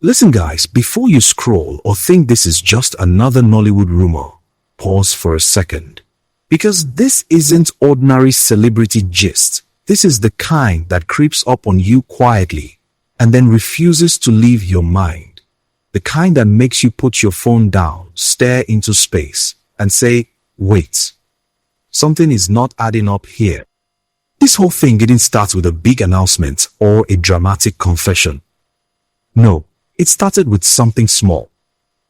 Listen guys, before you scroll or think this is just another Nollywood rumor, pause for a second. Because this isn't ordinary celebrity gist. This is the kind that creeps up on you quietly and then refuses to leave your mind. The kind that makes you put your phone down, stare into space, and say, wait, something is not adding up here. This whole thing didn't start with a big announcement or a dramatic confession. No, it started with something small.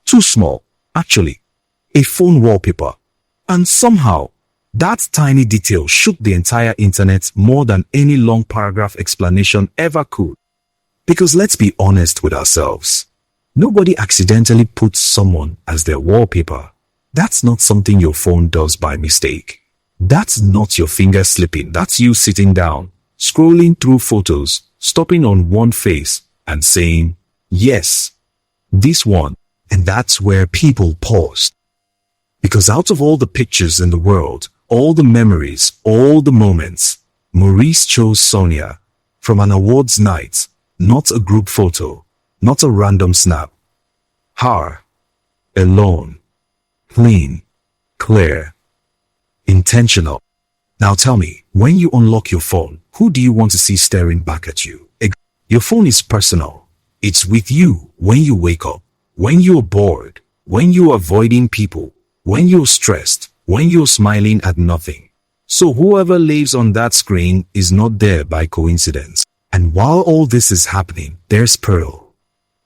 Too small, actually. A phone wallpaper. And somehow, that tiny detail shook the entire internet more than any long paragraph explanation ever could. Because let's be honest with ourselves. Nobody accidentally puts someone as their wallpaper. That's not something your phone does by mistake. That's not your finger slipping. That's you sitting down, scrolling through photos, stopping on one face and saying, yes, this one. And that's where people paused. Because out of all the pictures in the world, all the memories, all the moments, Maurice chose Sonia from an awards night, not a group photo, not a random snap. Her, alone, clean, clear, intentional. Now tell me, when you unlock your phone, who do you want to see staring back at you? Your phone is personal. It's with you when you wake up, when you're bored, when you're avoiding people, when you're stressed, when you're smiling at nothing. So whoever lives on that screen is not there by coincidence. And while all this is happening, there's Pearl.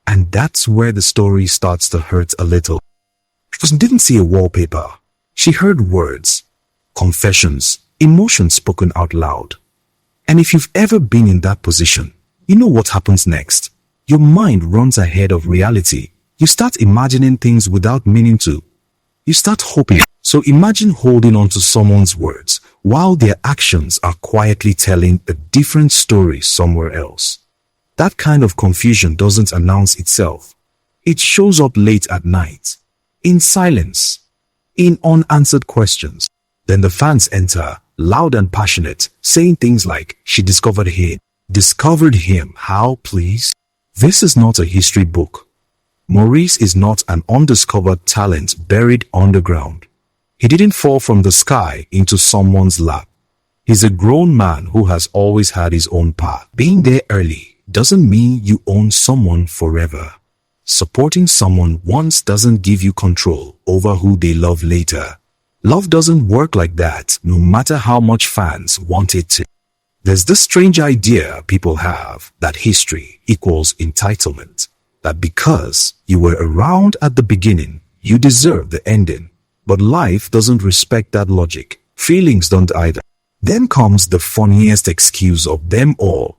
And that's where the story starts to hurt a little. She didn't see a wallpaper. She heard words, confessions, emotions spoken out loud. And if you've ever been in that position, you know what happens next. Your mind runs ahead of reality. You start imagining things without meaning to. You start hoping. So imagine holding on to someone's words while their actions are quietly telling a different story somewhere else. That kind of confusion doesn't announce itself. It shows up late at night, in silence, in unanswered questions. Then the fans enter, loud and passionate, saying things like, she discovered him. Discovered him? How, please? This is not a history book. Maurice is not an undiscovered talent buried underground. He didn't fall from the sky into someone's lap. He's a grown man who has always had his own path. Being there early doesn't mean you own someone forever. Supporting someone once doesn't give you control over who they love later. Love doesn't work like that, no matter how much fans want it to. There's this strange idea people have that history equals entitlement. That because you were around at the beginning, you deserve the ending. But life doesn't respect that logic. Feelings don't either. Then comes the funniest excuse of them all.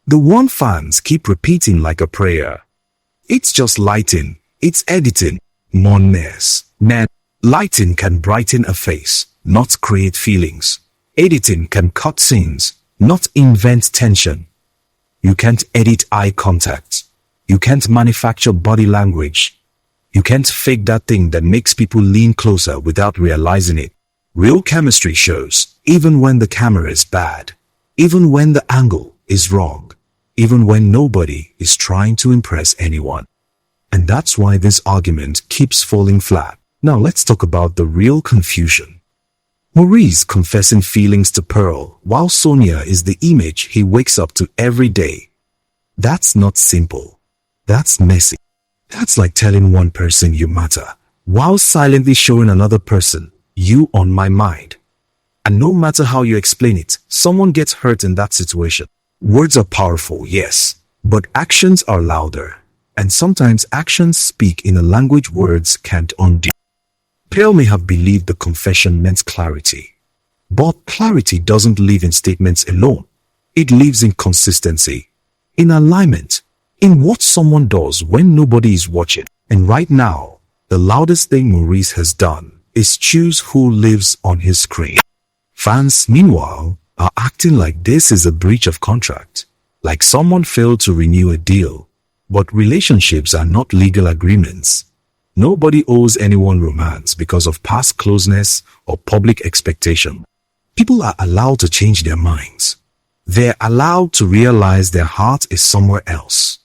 The one fans keep repeating like a prayer. It's just lighting. It's editing. Monness. Man, lighting can brighten a face, not create feelings. Editing can cut scenes, not invent tension. You can't edit eye contact. You can't manufacture body language. You can't fake that thing that makes people lean closer without realizing it. Real chemistry shows, even when the camera is bad, even when the angle is wrong, even when nobody is trying to impress anyone. And that's why this argument keeps falling flat. Now let's talk about the real confusion. Maurice confessing feelings to Pearl, while Sonia is the image he wakes up to every day. That's not simple. That's messy. That's like telling one person you matter, while silently showing another person, you on my mind. And no matter how you explain it, someone gets hurt in that situation. Words are powerful, yes, but actions are louder. And sometimes actions speak in a language words can't undo. Pearl may have believed the confession meant clarity. But clarity doesn't live in statements alone. It lives in consistency, in alignment, in what someone does when nobody is watching. And right now, the loudest thing Maurice has done is choose who lives on his screen. Fans, meanwhile, are acting like this is a breach of contract, like someone failed to renew a deal. But relationships are not legal agreements. Nobody owes anyone romance because of past closeness or public expectation. People are allowed to change their minds. They're allowed to realize their heart is somewhere else.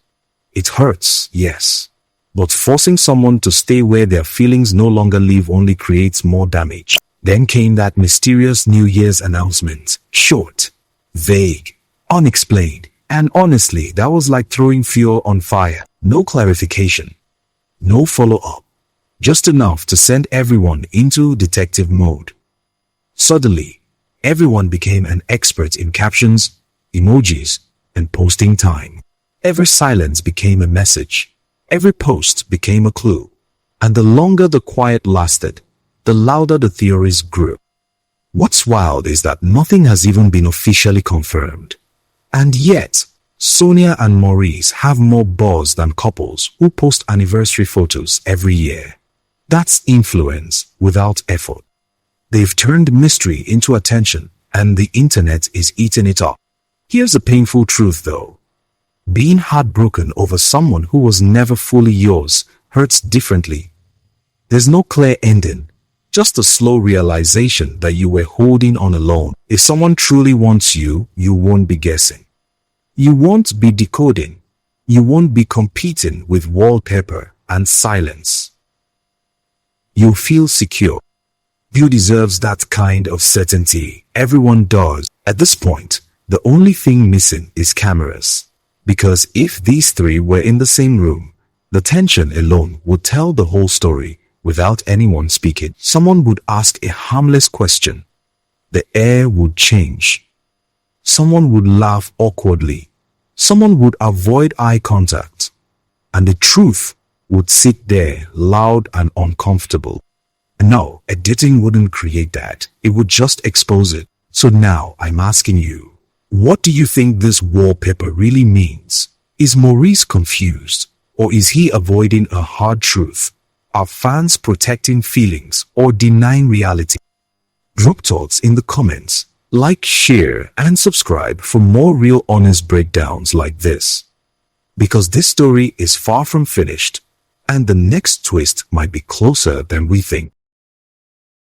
It hurts, yes. But forcing someone to stay where their feelings no longer live only creates more damage. Then came that mysterious New Year's announcement. Short, vague, unexplained. And honestly, that was like throwing fuel on fire. No clarification, no follow-up. Just enough to send everyone into detective mode. Suddenly, everyone became an expert in captions, emojis, and posting time. Every silence became a message. Every post became a clue. And the longer the quiet lasted, the louder the theories grew. What's wild is that nothing has even been officially confirmed. And yet, Sonia and Maurice have more buzz than couples who post anniversary photos every year. That's influence without effort. They've turned mystery into attention, and the internet is eating it up. Here's a painful truth though. Being heartbroken over someone who was never fully yours hurts differently. There's no clear ending, just a slow realization that you were holding on alone. If someone truly wants you, you won't be guessing. You won't be decoding. You won't be competing with wallpaper and silence. You'll feel secure. You deserve that kind of certainty. Everyone does. At this point, the only thing missing is cameras. Because if these three were in the same room, the tension alone would tell the whole story without anyone speaking. Someone would ask a harmless question. The air would change. Someone would laugh awkwardly. Someone would avoid eye contact. And the truth would sit there loud and uncomfortable. No, editing wouldn't create that. It would just expose it. So now I'm asking you, what do you think this wallpaper really means? Is Maurice confused? Or is he avoiding a hard truth? Are fans protecting feelings or denying reality? Drop thoughts in the comments. Like, share, and subscribe for more real honest breakdowns like this. Because this story is far from finished, and the next twist might be closer than we think.